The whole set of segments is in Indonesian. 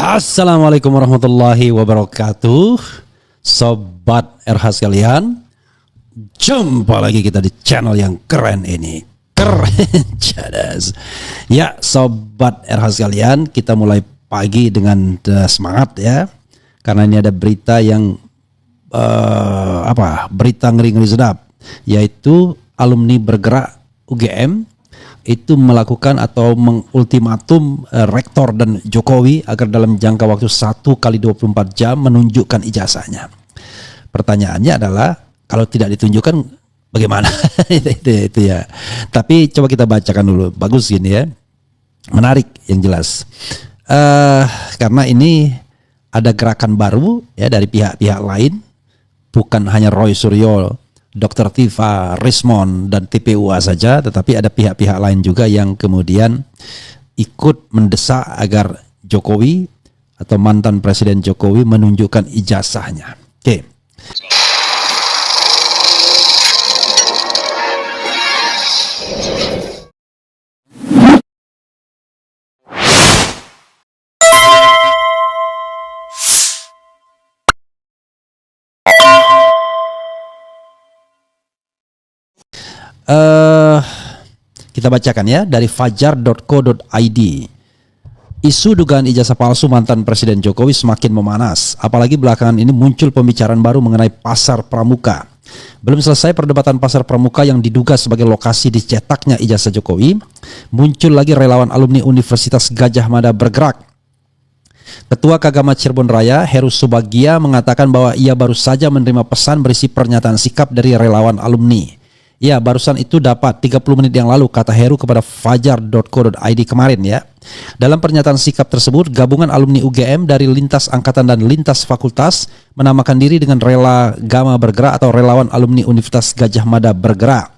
Assalamualaikum warahmatullahi wabarakatuh. Sobat RH sekalian, jumpa lagi kita di channel yang keren ini. Keren cadas. Ya, Sobat RH sekalian, kita mulai pagi dengan semangat ya. Karena ini ada berita yang berita ngeri-ngeri sedap, yaitu alumni bergerak UGM itu melakukan atau mengultimatum rektor dan Jokowi agar dalam jangka waktu 1x24 jam menunjukkan ijazahnya. Pertanyaannya adalah kalau tidak ditunjukkan bagaimana? itu ya. Tapi coba kita bacakan dulu. Bagus gini ya. Menarik yang jelas. Karena ini ada gerakan baru ya dari pihak-pihak lain, bukan hanya Roy Suryo, Dr. Tifa, Rismon, dan TPUA saja, tetapi ada pihak-pihak lain juga yang kemudian ikut mendesak agar Jokowi atau mantan Presiden Jokowi menunjukkan ijazahnya. Oke. Kita bacakan ya dari fajar.co.id. Isu dugaan ijazah palsu mantan Presiden Jokowi semakin memanas, apalagi belakangan ini muncul pembicaraan baru mengenai Pasar Pramuka. Belum selesai perdebatan Pasar Pramuka yang diduga sebagai lokasi dicetaknya ijazah Jokowi, muncul lagi relawan alumni Universitas Gadjah Mada bergerak. Ketua Kagama Cirebon Raya, Heru Subagia, mengatakan bahwa ia baru saja menerima pesan berisi pernyataan sikap dari relawan alumni. Ya, barusan itu dapat 30 menit yang lalu, kata Heru kepada fajar.co.id kemarin ya. Dalam pernyataan sikap tersebut, gabungan alumni UGM dari lintas angkatan dan lintas fakultas menamakan diri dengan Rela Gama Bergerak atau Relawan Alumni Universitas Gadjah Mada Bergerak.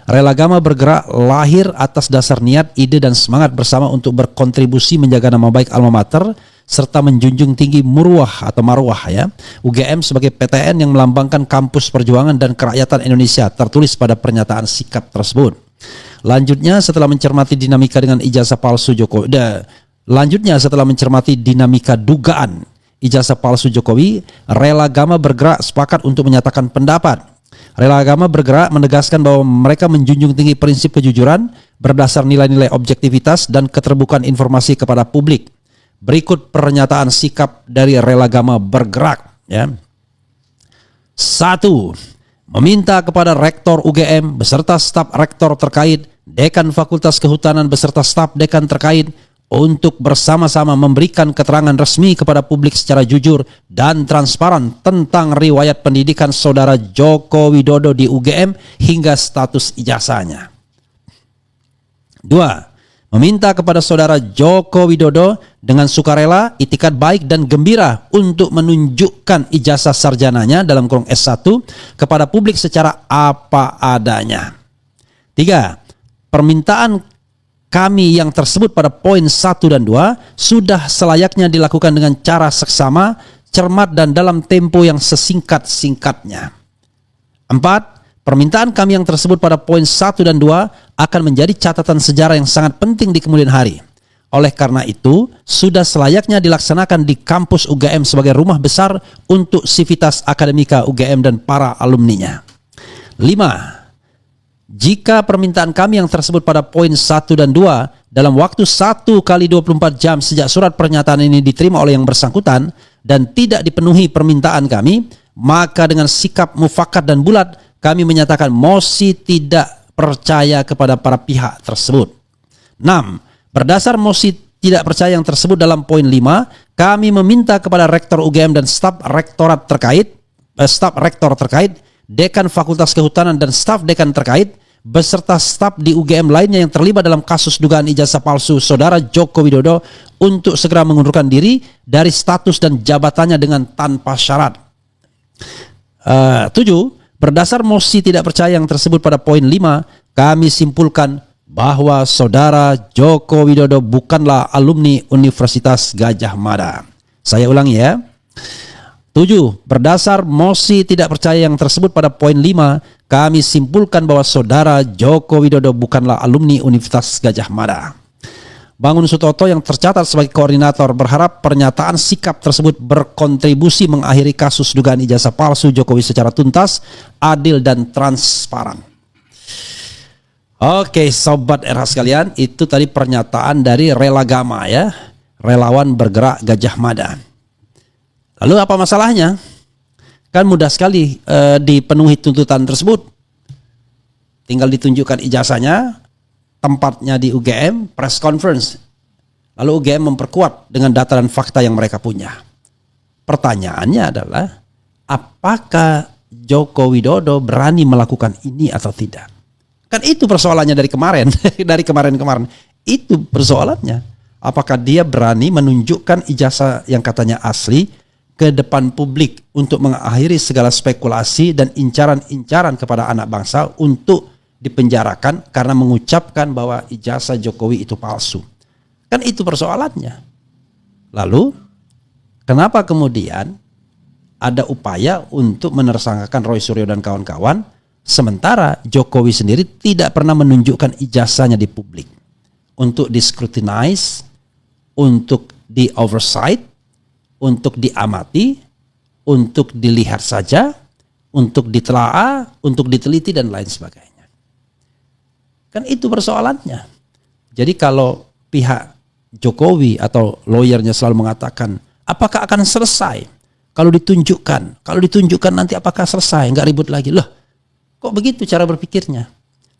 Rela Gama Bergerak lahir atas dasar niat, ide, dan semangat bersama untuk berkontribusi menjaga nama baik alma mater serta menjunjung tinggi marwah ya UGM sebagai PTN yang melambangkan kampus perjuangan dan kerakyatan Indonesia, tertulis pada pernyataan sikap tersebut. Selanjutnya setelah mencermati dinamika dugaan ijazah palsu Jokowi, Rela Gama Bergerak sepakat untuk menyatakan pendapat. Rela Gama Bergerak menegaskan bahwa mereka menjunjung tinggi prinsip kejujuran berdasar nilai-nilai objektivitas dan keterbukaan informasi kepada publik. Berikut pernyataan sikap dari Rela Gama Bergerak ya. 1. Meminta kepada Rektor UGM beserta staf rektor terkait, Dekan Fakultas Kehutanan beserta staf dekan terkait untuk bersama-sama memberikan keterangan resmi kepada publik secara jujur dan transparan tentang riwayat pendidikan Saudara Joko Widodo di UGM hingga status ijazahnya. 2. Meminta kepada Saudara Joko Widodo dengan sukarela, itikat baik dan gembira untuk menunjukkan ijazah sarjananya dalam kurung S1 kepada publik secara apa adanya. 3. Permintaan kami yang tersebut pada poin 1 dan 2 sudah selayaknya dilakukan dengan cara seksama, cermat dan dalam tempo yang sesingkat-singkatnya. 4. Permintaan kami yang tersebut pada poin 1 dan 2 akan menjadi catatan sejarah yang sangat penting di kemudian hari. Oleh karena itu, sudah selayaknya dilaksanakan di kampus UGM sebagai rumah besar untuk sivitas akademika UGM dan para alumninya. 5. Jika permintaan kami yang tersebut pada poin 1 dan 2 dalam waktu 1x24 jam sejak surat pernyataan ini diterima oleh yang bersangkutan dan tidak dipenuhi permintaan kami, maka dengan sikap mufakat dan bulat kami menyatakan mosi tidak percaya kepada para pihak tersebut. 6. Berdasar mosi tidak percaya yang tersebut dalam poin 5, kami meminta kepada Rektor UGM dan staf rektor terkait, Dekan Fakultas Kehutanan dan staf dekan terkait, beserta staf di UGM lainnya yang terlibat dalam kasus dugaan ijazah palsu Saudara Joko Widodo untuk segera mengundurkan diri dari status dan jabatannya dengan tanpa syarat. 7. Berdasar mosi tidak percaya yang tersebut pada poin 5, kami simpulkan bahwa Saudara Joko Widodo bukanlah alumni Universitas Gadjah Mada. Saya ulangi ya. 7. Berdasar mosi tidak percaya yang tersebut pada poin 5, kami simpulkan bahwa Saudara Joko Widodo bukanlah alumni Universitas Gadjah Mada. Bangun Sutoto yang tercatat sebagai koordinator berharap pernyataan sikap tersebut berkontribusi mengakhiri kasus dugaan ijazah palsu Jokowi secara tuntas, adil dan transparan. Oke, sobat RH sekalian, itu tadi pernyataan dari Relagama ya, relawan bergerak Gajah Mada. Lalu apa masalahnya? Kan mudah sekali dipenuhi tuntutan tersebut. Tinggal ditunjukkan ijazahnya, tempatnya di UGM, press conference. Lalu UGM memperkuat dengan data dan fakta yang mereka punya. Pertanyaannya adalah, apakah Joko Widodo berani melakukan ini atau tidak? Kan itu persoalannya dari kemarin, dari kemarin-kemarin. Itu persoalannya. Apakah dia berani menunjukkan ijazah yang katanya asli ke depan publik untuk mengakhiri segala spekulasi dan incaran-incaran kepada anak bangsa untuk dipenjarakan karena mengucapkan bahwa ijazah Jokowi itu palsu. Kan itu persoalannya. Lalu kenapa kemudian ada upaya untuk menersangkakan Roy Suryo dan kawan-kawan, sementara Jokowi sendiri tidak pernah menunjukkan ijazahnya di publik untuk di-scrutinize, untuk di-oversight, untuk diamati, untuk dilihat saja, untuk ditelaah, untuk diteliti dan lain sebagainya. Kan itu persoalannya. Jadi kalau pihak Jokowi atau lawyernya selalu mengatakan, apakah akan selesai? Kalau ditunjukkan nanti apakah selesai? Nggak ribut lagi. Loh, kok begitu cara berpikirnya?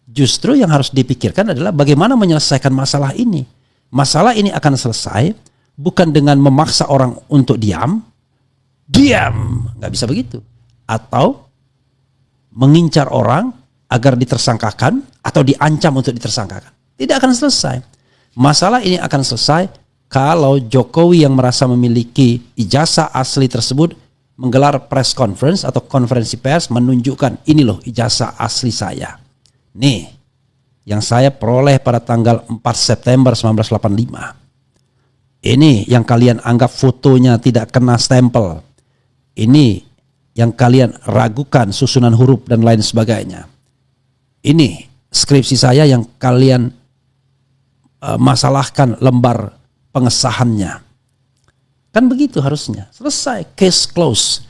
Justru yang harus dipikirkan adalah bagaimana menyelesaikan masalah ini. Masalah ini akan selesai bukan dengan memaksa orang untuk diam. Nggak bisa begitu. Atau mengincar orang agar ditersangkakan atau diancam untuk ditersangkakan. Tidak akan selesai. Masalah ini akan selesai kalau Jokowi yang merasa memiliki ijazah asli tersebut menggelar press conference atau konferensi pers menunjukkan, ini loh ijazah asli saya. Nih, yang saya peroleh pada tanggal 4 September 1985. Ini yang kalian anggap fotonya tidak kena stempel. Ini yang kalian ragukan susunan huruf dan lain sebagainya. Ini skripsi saya yang kalian masalahkan lembar pengesahannya. Kan begitu harusnya. Selesai, case close.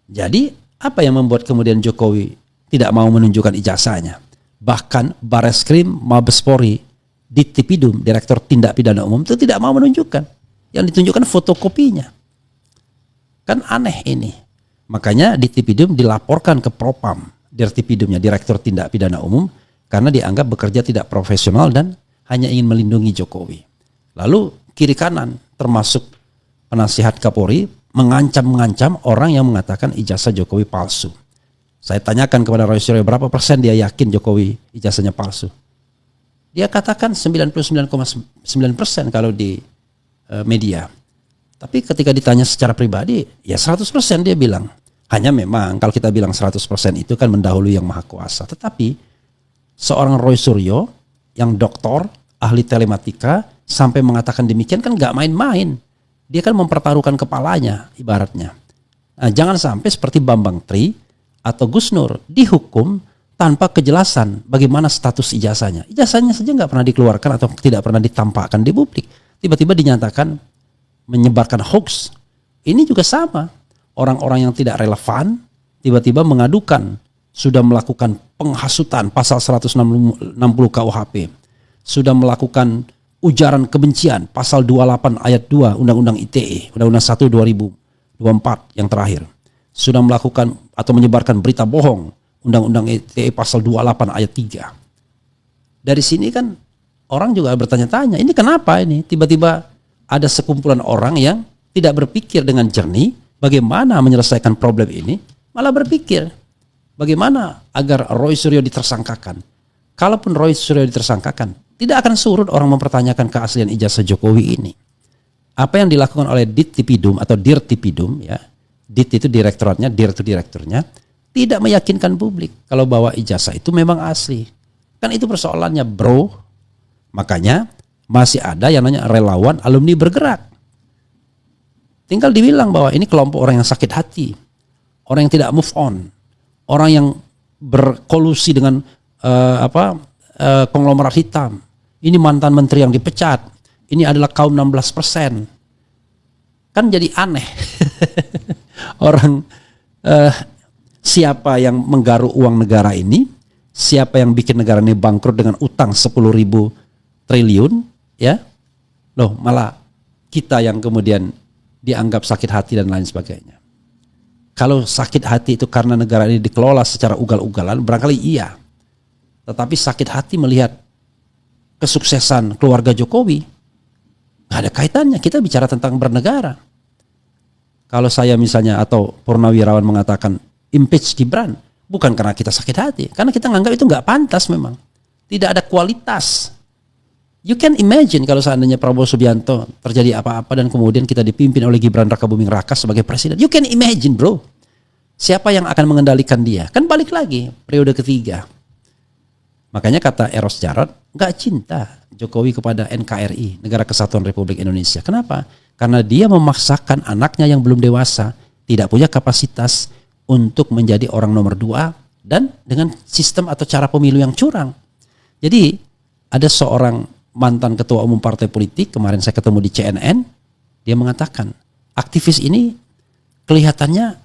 Jadi apa yang membuat kemudian Jokowi tidak mau menunjukkan ijazahnya? Bahkan Bareskrim Mabespori, Dittipidum, Direktur Tindak Pidana Umum itu tidak mau menunjukkan. Yang ditunjukkan fotokopinya. Kan aneh ini. Makanya Dittipidum dilaporkan ke Propam, Dirtipidumnya, Direktur Tindak Pidana Umum, karena dianggap bekerja tidak profesional dan hanya ingin melindungi Jokowi. Lalu kiri kanan termasuk penasihat Kapolri mengancam orang yang mengatakan ijazah Jokowi palsu. Saya tanyakan kepada Roy Suryo berapa persen dia yakin Jokowi ijazahnya palsu. Dia katakan 99,9% kalau di media. Tapi ketika ditanya secara pribadi, ya 100% dia bilang. Hanya memang kalau kita bilang 100% itu kan mendahului yang maha kuasa. Tetapi seorang Roy Suryo yang doktor, ahli telematika sampai mengatakan demikian kan gak main-main. Dia kan mempertaruhkan kepalanya ibaratnya. Nah, jangan sampai seperti Bambang Tri atau Gus Nur dihukum tanpa kejelasan bagaimana status ijazahnya. Ijazahnya saja gak pernah dikeluarkan atau tidak pernah ditampakkan di publik. Tiba-tiba dinyatakan menyebarkan hoax. Ini juga sama. Orang-orang yang tidak relevan tiba-tiba mengadukan sudah melakukan penghasutan pasal 160 KUHP, sudah melakukan ujaran kebencian pasal 28 ayat 2 Undang-Undang ITE, Undang-Undang 1 2024 yang terakhir, sudah melakukan atau menyebarkan berita bohong, Undang-Undang ITE pasal 28 ayat 3. Dari sini kan orang juga bertanya-tanya, ini kenapa ini tiba-tiba ada sekumpulan orang yang tidak berpikir dengan jernih bagaimana menyelesaikan problem ini, malah berpikir bagaimana agar Roy Suryo ditersangkakan. Kalaupun Roy Suryo ditersangkakan, tidak akan surut orang mempertanyakan keaslian ijazah Jokowi ini. Apa yang dilakukan oleh Dittipidum atau Dirtipidum, ya, Dit itu direktoratnya, Dir itu direkturnya, tidak meyakinkan publik kalau bahwa ijazah itu memang asli. Kan itu persoalannya, bro. Makanya masih ada yang namanya relawan alumni bergerak. Tinggal dibilang bahwa ini kelompok orang yang sakit hati, orang yang tidak move on, orang yang berkolusi dengan konglomerat hitam. Ini mantan menteri yang dipecat, ini adalah kaum 16%. Kan jadi aneh. Orang siapa yang menggaruk uang negara ini? Siapa yang bikin negara ini bangkrut dengan utang 10.000 triliun? Ya, loh malah kita yang kemudian dianggap sakit hati dan lain sebagainya. Kalau sakit hati itu karena negara ini dikelola secara ugal-ugalan, barangkali iya. Tetapi sakit hati melihat kesuksesan keluarga Jokowi, nggak ada kaitannya. Kita bicara tentang bernegara. Kalau saya misalnya atau Purnawirawan mengatakan impeach Gibran, bukan karena kita sakit hati, karena kita nganggap itu nggak pantas memang. Tidak ada kualitas. You can imagine kalau seandainya Prabowo Subianto terjadi apa-apa dan kemudian kita dipimpin oleh Gibran Rakabuming Raka sebagai presiden. You can imagine, bro. Siapa yang akan mengendalikan dia? Kan balik lagi periode ketiga. Makanya kata Eros Jarot, nggak cinta Jokowi kepada NKRI, Negara Kesatuan Republik Indonesia. Kenapa? Karena dia memaksakan anaknya yang belum dewasa, tidak punya kapasitas untuk menjadi orang nomor 2 dan dengan sistem atau cara pemilu yang curang. Jadi ada seorang mantan ketua umum partai politik, kemarin saya ketemu di CNN, dia mengatakan aktivis ini kelihatannya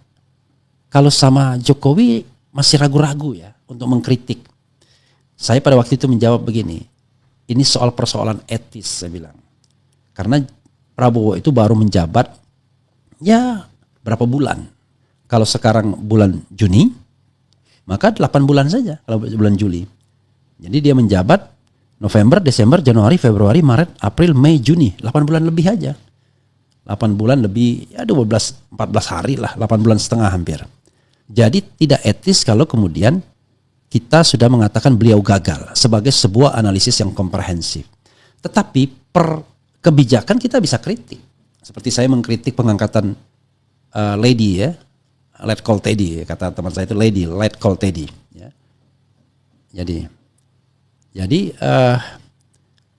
kalau sama Jokowi masih ragu-ragu ya untuk mengkritik. Saya pada waktu itu menjawab begini, ini soal persoalan etis, saya bilang. Karena Prabowo itu baru menjabat ya berapa bulan. Kalau sekarang bulan Juni, maka 8 bulan saja kalau bulan Juli. Jadi dia menjabat November, Desember, Januari, Februari, Maret, April, Mei, Juni. 8 bulan lebih aja. 8 bulan lebih, ya 12, 14 hari lah, 8 bulan setengah hampir. Jadi tidak etis kalau kemudian kita sudah mengatakan beliau gagal sebagai sebuah analisis yang komprehensif. Tetapi per kebijakan kita bisa kritik. Seperti saya mengkritik pengangkatan Lady ya, Let Call Teddy, kata teman saya itu Lady, Let Call Teddy. Ya. Jadi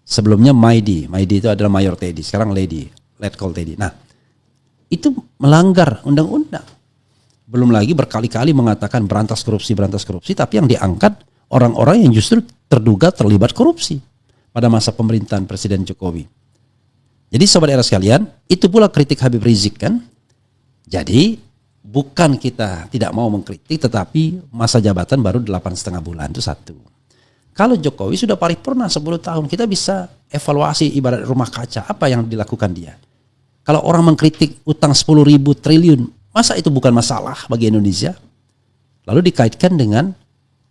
sebelumnya Maidi itu adalah Mayor Teddy, sekarang Lady, Let Call Teddy. Nah, itu melanggar undang-undang. Belum lagi berkali-kali mengatakan berantas korupsi, tapi yang diangkat orang-orang yang justru terduga terlibat korupsi pada masa pemerintahan Presiden Jokowi. Jadi sobat era sekalian, itu pula kritik Habib Rizik kan. Jadi bukan kita tidak mau mengkritik, tetapi masa jabatan baru 8,5 bulan, itu satu. Kalau Jokowi sudah paripurna 10 tahun, kita bisa evaluasi ibarat rumah kaca, apa yang dilakukan dia. Kalau orang mengkritik utang 10.000 triliun, masa itu bukan masalah bagi Indonesia? Lalu dikaitkan dengan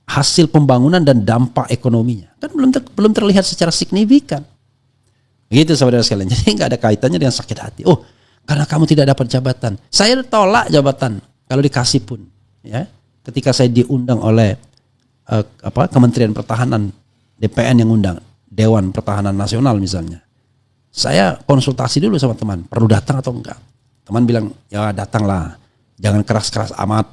hasil pembangunan dan dampak ekonominya. Kan belum terlihat secara signifikan. Begitu saudara sekalian. Jadi nggak ada kaitannya dengan sakit hati. Oh, karena kamu tidak dapat jabatan. Saya tolak jabatan kalau dikasih pun. Ya, ketika saya diundang oleh Kementerian Pertahanan, DPN yang undang, Dewan Pertahanan Nasional misalnya. Saya konsultasi dulu sama teman, perlu datang atau enggak. Teman bilang, ya datanglah, jangan keras-keras amat.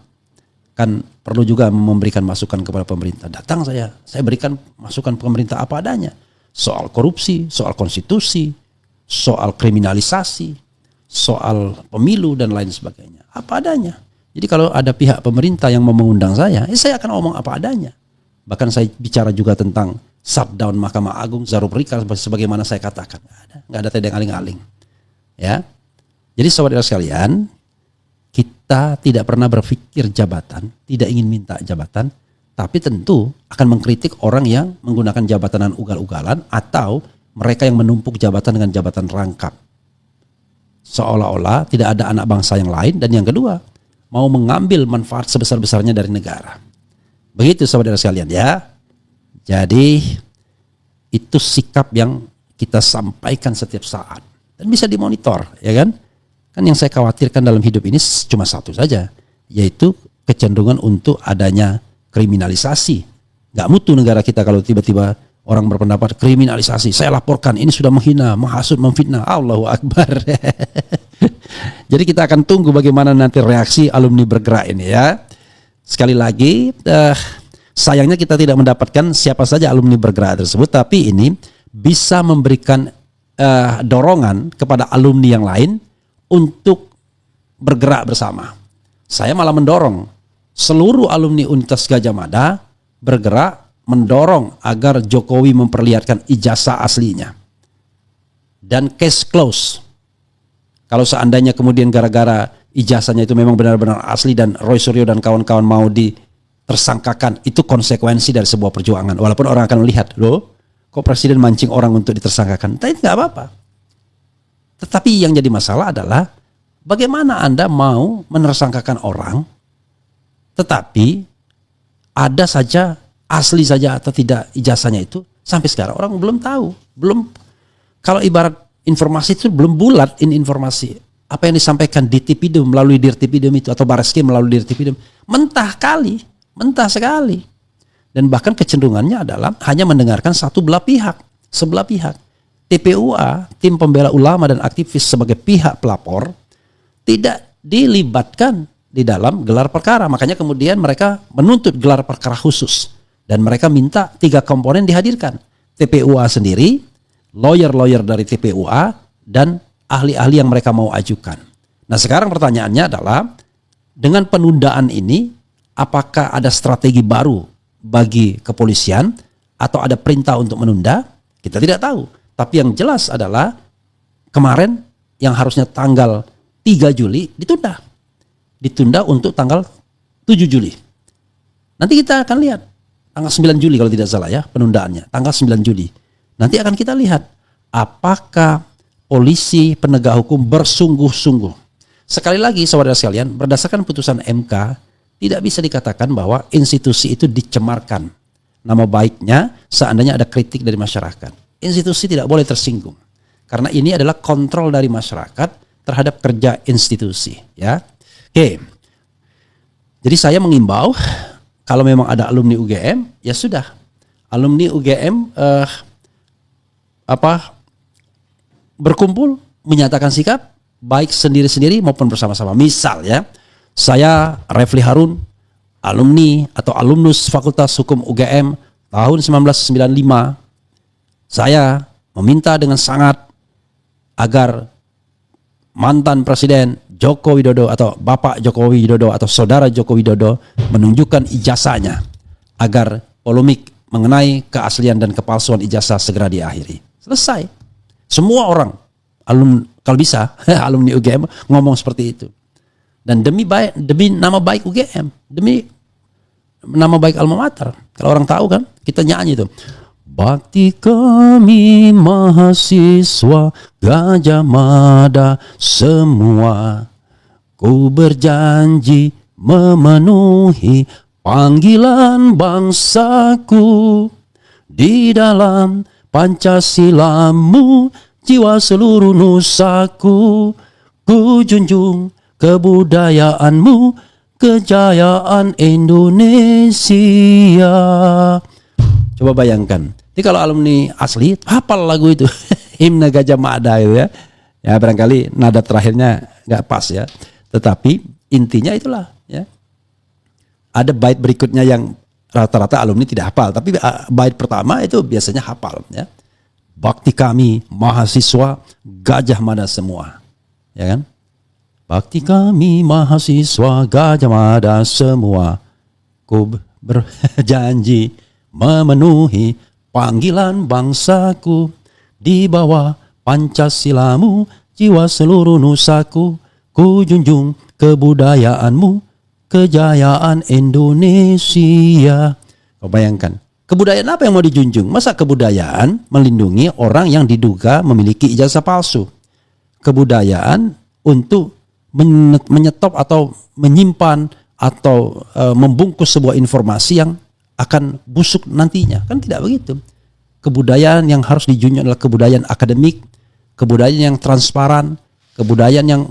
Kan perlu juga memberikan masukan kepada pemerintah. Datang saya berikan masukan pemerintah apa adanya. Soal korupsi, soal konstitusi, soal kriminalisasi, soal pemilu dan lain sebagainya. Apa adanya. Jadi kalau ada pihak pemerintah yang mau mengundang saya akan ngomong apa adanya. Bahkan saya bicara juga tentang shutdown Mahkamah Agung, Zarup Rika, sebagaimana saya katakan. Nggak ada tedeng aling-aling. Ya. Jadi saudara sekalian, kita tidak pernah berpikir jabatan, tidak ingin minta jabatan, tapi tentu akan mengkritik orang yang menggunakan jabatan ugal-ugalan atau mereka yang menumpuk jabatan dengan jabatan rangkap. Seolah-olah tidak ada anak bangsa yang lain, dan yang kedua, mau mengambil manfaat sebesar-besarnya dari negara. Begitu saudara sekalian ya. Jadi itu sikap yang kita sampaikan setiap saat dan bisa dimonitor, ya kan? Kan yang saya khawatirkan dalam hidup ini cuma satu saja, yaitu kecenderungan untuk adanya kriminalisasi. Gak mutu negara kita kalau tiba-tiba orang berpendapat kriminalisasi. Saya laporkan ini sudah menghina, menghasut, memfitnah. Allahu Akbar. Jadi kita akan tunggu bagaimana nanti reaksi alumni bergerak ini ya. Sekali lagi, sayangnya kita tidak mendapatkan siapa saja alumni bergerak tersebut, tapi ini bisa memberikan dorongan kepada alumni yang lain untuk bergerak bersama. Saya malah mendorong seluruh alumni Universitas Gadjah Mada bergerak mendorong agar Jokowi memperlihatkan ijazah aslinya. dan case close. Kalau seandainya kemudian gara-gara ijazahnya itu memang benar-benar asli dan Roy Suryo dan kawan-kawan mau ditersangkakan, itu konsekuensi dari sebuah perjuangan. Walaupun orang akan melihat, loh, kok presiden mancing orang untuk ditersangkakan? Tapi nggak apa-apa. Tetapi yang jadi masalah adalah bagaimana Anda mau menersangkakan orang, tetapi ada saja asli saja atau tidak ijazahnya itu, sampai sekarang orang belum tahu. Kalau ibarat informasi itu belum bulat, ini informasi. Apa yang disampaikan di Tipidum melalui Dirtipidum itu, atau Bareskrim melalui Dirtipidum, mentah sekali. Dan bahkan kecenderungannya adalah hanya mendengarkan sebelah pihak. TPUA, Tim Pembela Ulama dan Aktivis sebagai pihak pelapor, tidak dilibatkan di dalam gelar perkara. Makanya kemudian mereka menuntut gelar perkara khusus. Dan mereka minta 3 komponen dihadirkan. TPUA sendiri, lawyer-lawyer dari TPUA, dan ahli-ahli yang mereka mau ajukan. Nah sekarang pertanyaannya adalah, dengan penundaan ini, apakah ada strategi baru bagi kepolisian, atau ada perintah untuk menunda? Kita tidak tahu. Tapi yang jelas adalah, kemarin yang harusnya tanggal 3 Juli ditunda. Ditunda untuk tanggal 7 Juli. Nanti kita akan lihat. Tanggal 9 Juli kalau tidak salah ya penundaannya. Tanggal 9 Juli. Nanti akan kita lihat apakah polisi penegak hukum bersungguh-sungguh. Sekali lagi saudara sekalian, berdasarkan putusan MK, tidak bisa dikatakan bahwa institusi itu dicemarkan. Nama baiknya seandainya ada kritik dari masyarakat. Institusi tidak boleh tersinggung. Karena ini adalah kontrol dari masyarakat terhadap kerja institusi. Ya. Oke. Jadi saya mengimbau, kalau memang ada alumni UGM, ya sudah. Alumni UGM berkumpul, menyatakan sikap, baik sendiri-sendiri maupun bersama-sama. Misal ya, saya Refli Harun, alumni atau alumnus Fakultas Hukum UGM tahun 1995, saya meminta dengan sangat agar mantan Presiden Joko Widodo atau Bapak Joko Widodo atau Saudara Joko Widodo menunjukkan ijazahnya agar polemik mengenai keaslian dan kepalsuan ijazah segera diakhiri. Selesai. Semua orang kalau bisa alumni UGM ngomong seperti itu. Dan demi nama baik UGM, demi nama baik alma mater. Kalau orang tahu kan, kita nyanyi itu. Bakti kami mahasiswa Gajah Mada semua, ku berjanji memenuhi panggilan bangsaku. Di dalam Pancasilamu jiwa seluruh nusaku, ku junjung kebudayaanmu, kejayaan Indonesia. Coba bayangkan. Jadi kalau alumni asli hafal lagu itu, himne Gajah Mada itu ya. Ya barangkali nada terakhirnya nggak pas ya. Tetapi intinya itulah ya. Ada bait berikutnya yang rata-rata alumni tidak hafal, tapi bait pertama itu biasanya hafal ya. Bakti kami mahasiswa Gajah Mada semua. Ya kan? Bakti kami mahasiswa Gajah Mada semua, ku berjanji memenuhi panggilan bangsaku. Di bawah Pancasilamu jiwa seluruh nusaku, ku junjung kebudayaanmu, kejayaan Indonesia. Kau bayangkan, kebudayaan apa yang mau dijunjung? Masa kebudayaan melindungi orang yang diduga memiliki ijazah palsu? Kebudayaan untuk menyetop atau menyimpan atau membungkus sebuah informasi yang akan busuk nantinya. Kan tidak begitu. Kebudayaan yang harus dijunjung adalah kebudayaan akademik, kebudayaan yang transparan, kebudayaan yang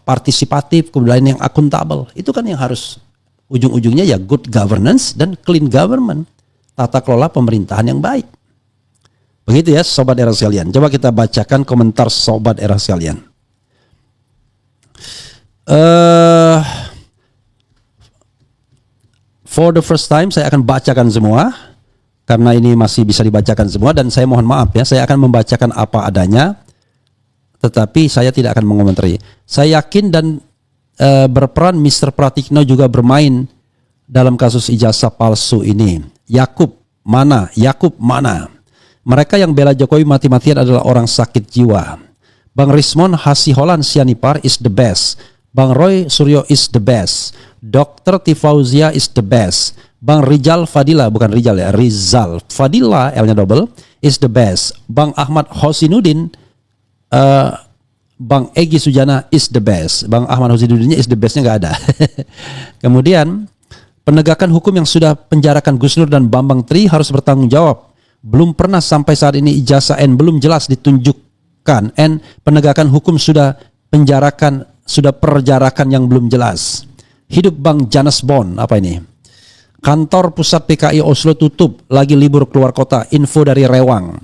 partisipatif, kebudayaan yang akuntabel. Itu kan yang harus ujung-ujungnya ya good governance dan clean government. Tata kelola pemerintahan yang baik. Begitu ya sobat era sekalian. Coba kita bacakan komentar sobat era sekalian. For the first time saya akan bacakan semua karena ini masih bisa dibacakan semua, dan saya mohon maaf ya, saya akan membacakan apa adanya tetapi saya tidak akan mengomentari. Saya yakin dan berperan Mr. Pratikno juga bermain dalam kasus ijazah palsu ini. Yakub mana? Mereka yang bela Jokowi mati-matian adalah orang sakit jiwa. Bang Rismon Hasiholan Sianipar is the best. Bang Roy Suryo is the best. Dr. Tifauzia is the best. Bang Rizal Fadila, bukan Rizal ya, Rizal Fadila, L-nya double, is the best. Bang Ahmad Hosinuddin, Bang Egy Sujana is the best. Bang Ahmad Hosinuddinnya is the bestnya nggak ada. Kemudian penegakan hukum yang sudah penjarakan Gus Nur dan Bambang Tri harus bertanggung jawab. Belum pernah sampai saat ini ijazah N belum jelas ditunjukkan. N penegakan hukum sudah perjarakan yang belum jelas. Hidup Bang Janas Bon, apa ini? Kantor pusat PKI Oslo tutup, lagi libur keluar kota. Info dari Rewang.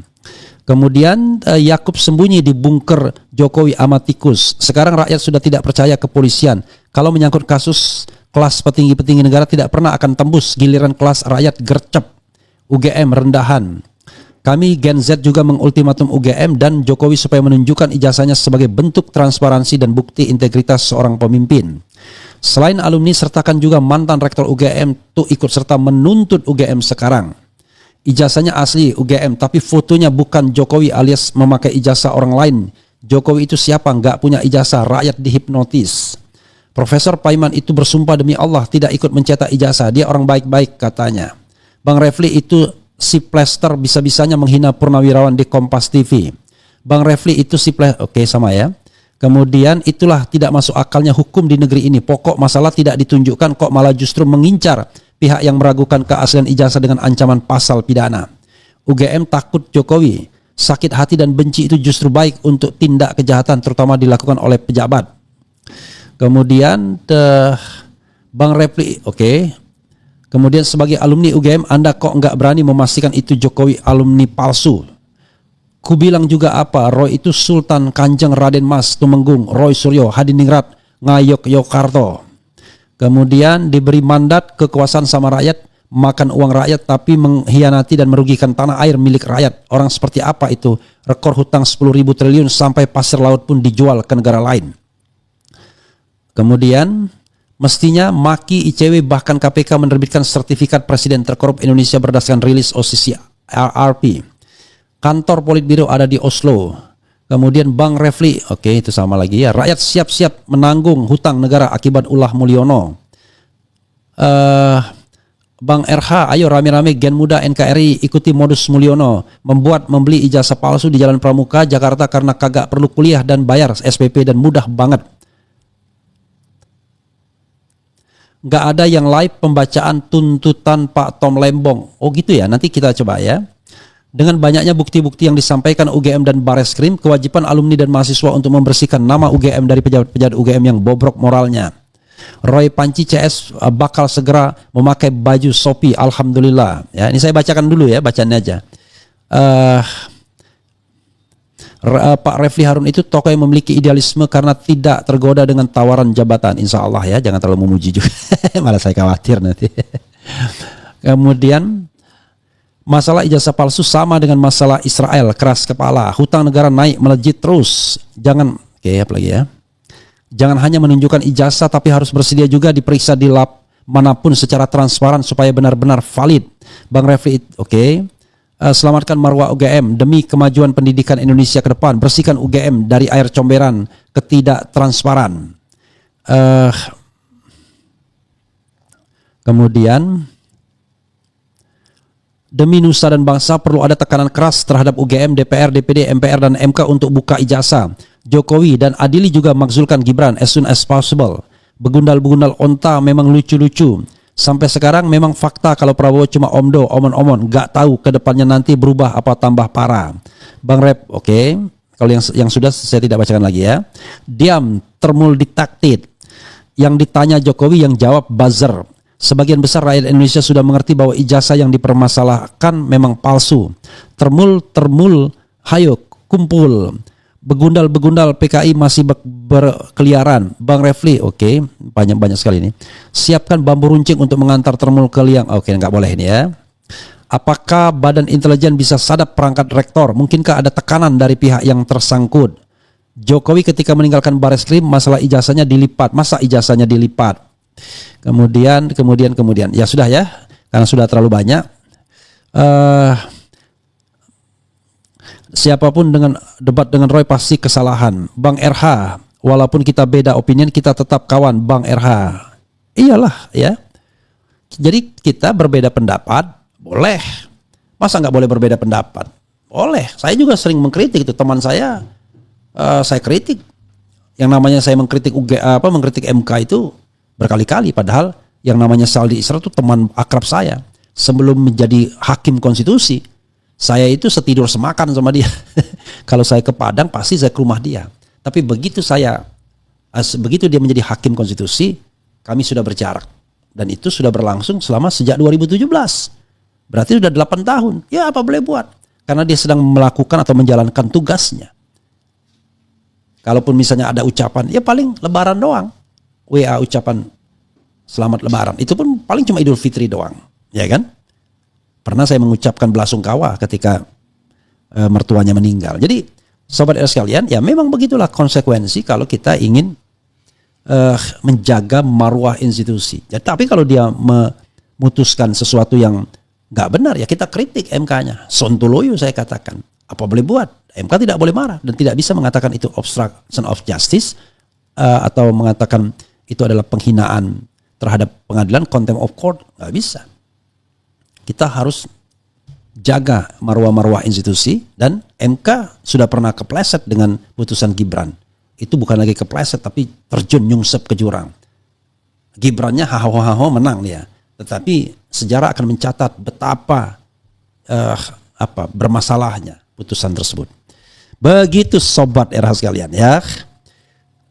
Kemudian Yakub sembunyi di bunker Jokowi amatikus. Sekarang rakyat sudah tidak percaya kepolisian. Kalau menyangkut kasus kelas petinggi-petinggi negara tidak pernah akan tembus, giliran kelas rakyat gercep. UGM rendahan. Kami Gen Z juga mengultimatum UGM dan Jokowi supaya menunjukkan ijazahnya sebagai bentuk transparansi dan bukti integritas seorang pemimpin. Selain alumni, sertakan juga mantan rektor UGM tuh ikut serta menuntut UGM sekarang. Ijazahnya asli UGM, tapi fotonya bukan Jokowi alias memakai ijazah orang lain. Jokowi itu siapa? Nggak punya ijazah, rakyat dihipnotis. Profesor Paiman itu bersumpah demi Allah tidak ikut mencetak ijazah, dia orang baik-baik katanya. Bang Refli itu si plester bisa-bisanya menghina purnawirawan di Kompas TV. Bang Refli itu si plester, oke sama ya. Kemudian itulah tidak masuk akalnya hukum di negeri ini. Pokok masalah tidak ditunjukkan kok malah justru mengincar pihak yang meragukan keaslian ijazah dengan ancaman pasal pidana. UGM takut Jokowi. Sakit hati dan benci itu justru baik untuk tindak kejahatan terutama dilakukan oleh pejabat. Kemudian Bang Refli, oke. Kemudian sebagai alumni UGM Anda kok nggak berani memastikan itu Jokowi alumni palsu. Ku bilang juga apa, Roy itu Sultan Kanjeng Raden Mas Tumenggung, Roy Suryo, Hadiningrat, Ngayok Yokarto. Kemudian diberi mandat kekuasaan sama rakyat, makan uang rakyat tapi mengkhianati dan merugikan tanah air milik rakyat. Orang seperti apa itu? Rekor hutang 10.000 triliun sampai pasir laut pun dijual ke negara lain. Kemudian mestinya Maki, ICW bahkan KPK menerbitkan sertifikat Presiden terkorup Indonesia berdasarkan rilis OCC RRP. Kantor Politbiro ada di Oslo. Kemudian Bang Refli, oke itu sama lagi ya. Rakyat siap-siap menanggung hutang negara akibat ulah Mulyono. Bang RH, ayo rame-rame Gen Muda NKRI ikuti modus Mulyono. Membeli ijazah palsu di Jalan Pramuka, Jakarta karena kagak perlu kuliah dan bayar SPP dan mudah banget. Nggak ada yang live pembacaan tuntutan Pak Tom Lembong. Oh gitu ya, nanti kita coba ya. Dengan banyaknya bukti-bukti yang disampaikan UGM dan Bareskrim, kewajiban alumni dan mahasiswa untuk membersihkan nama UGM dari pejabat-pejabat UGM yang bobrok moralnya. Roy Panci CS bakal segera memakai baju Shopee, alhamdulillah. Ya, ini saya bacakan dulu ya, bacaannya aja. Pak Refli Harun itu tokoh yang memiliki idealisme karena tidak tergoda dengan tawaran jabatan. Insya Allah ya, jangan terlalu memuji juga. Malah saya khawatir nanti. Kemudian masalah ijazah palsu sama dengan masalah Israel, keras kepala, hutang negara naik melejit terus. Jangan, oke apa lagi ya? Jangan hanya menunjukkan ijazah tapi harus bersedia juga diperiksa di lab manapun secara transparan supaya benar-benar valid. Bang Refli, oke. Selamatkan marwah UGM demi kemajuan pendidikan Indonesia ke depan. Bersihkan UGM dari air comberan ketidaktransparan. Kemudian demi nusa dan bangsa perlu ada tekanan keras terhadap UGM, DPR, DPD, MPR, dan MK untuk buka ijazah. Jokowi dan adili juga makzulkan Gibran as soon as possible. Begundal-begundal onta memang lucu-lucu. Sampai sekarang memang fakta kalau Prabowo cuma omdo, omon-omon. Gak tahu ke depannya nanti berubah apa tambah parah. Bang Rep, oke. Kalau yang sudah saya tidak bacakan lagi ya. Diam, termul diktatit. Yang ditanya Jokowi yang jawab buzzer. Sebagian besar rakyat Indonesia sudah mengerti bahwa ijazah yang dipermasalahkan memang palsu. Termul, hayo, kumpul. Begundal PKI masih berkeliaran. Bang Refli, oke, banyak sekali ini. Siapkan bambu runcing untuk mengantar termul ke liang. Oke, nggak boleh ini ya. Apakah Badan Intelijen bisa sadap perangkat rektor? Mungkinkah ada tekanan dari pihak yang tersangkut? Jokowi ketika meninggalkan Bareskrim, masalah ijazahnya dilipat. Masa ijazahnya dilipat? Kemudian ya sudah ya, karena sudah terlalu banyak. Siapapun dengan debat dengan Roy pasti kesalahan. Bang RH, walaupun kita beda opinion, kita tetap kawan. Bang RH, iyalah ya. Jadi kita berbeda pendapat, boleh. Masa nggak boleh berbeda pendapat? Boleh. Saya juga sering mengkritik itu teman saya kritik. Yang namanya saya mengkritik mengkritik MK itu berkali-kali. Padahal yang namanya Saldi Isra itu teman akrab saya. Sebelum menjadi hakim konstitusi, saya itu setidur semakan sama dia. Kalau saya ke Padang pasti saya ke rumah dia. Tapi begitu dia menjadi hakim konstitusi, kami sudah berjarak. Dan itu sudah berlangsung selama sejak 2017. Berarti sudah 8 tahun. Ya apa boleh buat. Karena dia sedang melakukan atau menjalankan tugasnya. Kalaupun misalnya ada ucapan, ya paling lebaran doang. WA ucapan selamat lebaran. Itu pun paling cuma Idul Fitri doang. Ya kan? Pernah saya mengucapkan belasungkawa ketika mertuanya meninggal. Jadi sobat RS sekalian, ya memang begitulah konsekuensi kalau kita ingin menjaga marwah institusi. Jadi, tapi kalau dia memutuskan sesuatu yang nggak benar, ya kita kritik MK-nya. Sontoloyo saya katakan. Apa boleh buat? MK tidak boleh marah dan tidak bisa mengatakan itu obstruction of justice atau mengatakan itu adalah penghinaan terhadap pengadilan, contempt of court. Nggak bisa. Kita harus jaga marwah-marwah institusi, dan MK sudah pernah kepleset dengan putusan Gibran. Itu bukan lagi kepleset tapi terjun nyungsep ke jurang. Gibrannya haho menang dia, tetapi sejarah akan mencatat betapa bermasalahnya putusan tersebut. Begitu sobat RH sekalian ya.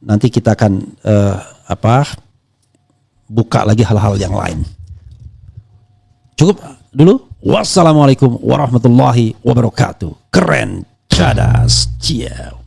Nanti kita akan buka lagi hal-hal yang lain. Cukup dulu. Wassalamualaikum warahmatullahi wabarakatuh. Keren, cadas, ciao.